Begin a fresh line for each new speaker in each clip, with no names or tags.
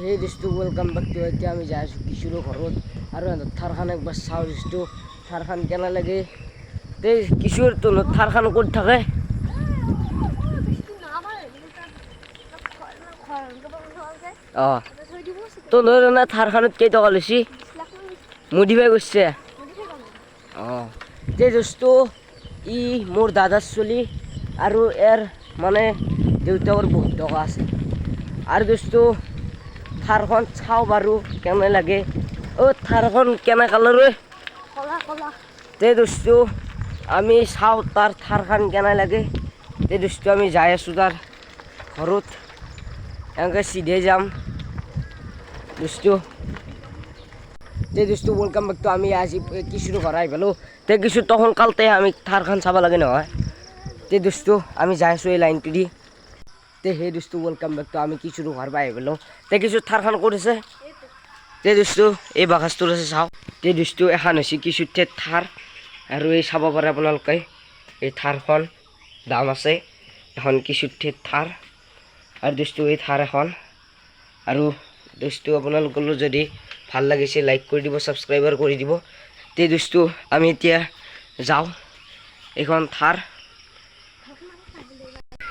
সেই দোস্তো welcome back to এতিয়া আমি যাই আছোঁ কিশোৰৰ ঘৰত আৰু থাৰখান একবাৰ চাওঁ দোস্তো থাৰখান কেনে লাগে তে কিশোৰ তোৰ থাৰখান ক'ত থাকে অঁ তোৰ না থাৰখানত কেইটকা লৈছি মডিফাই কৰিছে অঁ তে দোস্তো ই মোৰ দাদাৰ চলি আৰু ইয়াৰ মানে দেউতাকৰ বহুত টকা আছে আৰু দোস্তো থাৰখন চাওঁ বাৰু কেনে লাগে অ' থাৰখন কেনে কালাৰ তে দোস্তো আমি চাওঁ তাৰ থাৰখন কেনে লাগে তে দোস্তো আমি যাই আছোঁ তাৰ ঘৰত এনেকৈ চিধে যাম দোস্তো তে দোস্তো ওয়েলকাম বেক টু আমি আজি কিশোৰ ঘৰ আহি পালোঁ তে কিশোৰ তো সোনকালতে আমি থাৰখন চাব লাগে নহয় তে দোস্তো আমি যাই আছোঁ এই লাইনটো দি তে সেই দোস্তো ওয়েলকাম বেক টু আমি কিশোৰ ঘৰ পাই আহি পালোঁ তে কিশোৰ থাৰখন ক'ত আছে তে দোস্তো এই বাকচটোত আছে চাওঁ তে দোস্তো এখন হৈছে কিশোৰ ঠেৰ থাৰ আৰু এই চাব পাৰে আপোনালোকে এই থাৰখন দাম আছে এখন কিশোৰ ঠেৰ থাৰ আৰু দোস্তো এই থাৰ এখন আৰু দোস্তো আপোনালোকৰ যদি ভাল লাগিছে লাইক কৰি দিব ছাবস্ক্ৰাইবাৰ কৰি দিব তে দোস্তো আমি এতিয়া যাওঁ এইখন থাৰ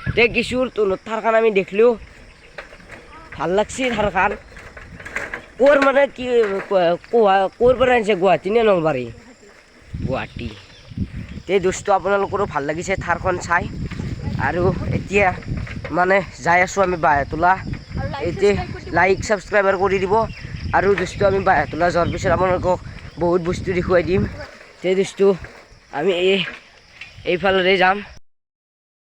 তে কিশোৰ তোৰ থাৰখান আমি দেখিলোঁ ভাল লাগছি থাৰখান ক'ৰ মানে কি ক'ৰ পৰা আনিছে গুৱাহাটী নে নলবাৰী গুৱাহাটী তে দোস্তো আপোনালোকৰো ভাল লাগিছে থাৰখন চাই আৰু এতিয়া মানে যাই আছোঁ আমি বাহেতোলা এতিয়া লাইক ছাবস্ক্ৰাইবাৰ কৰি দিব আৰু দোস্তো আমি বাহেতোলা যোৱাৰ পিছত আপোনালোকক বহুত বস্তু দেখুৱাই দিম তে দোস্তো আমি এইফালেৰে যাম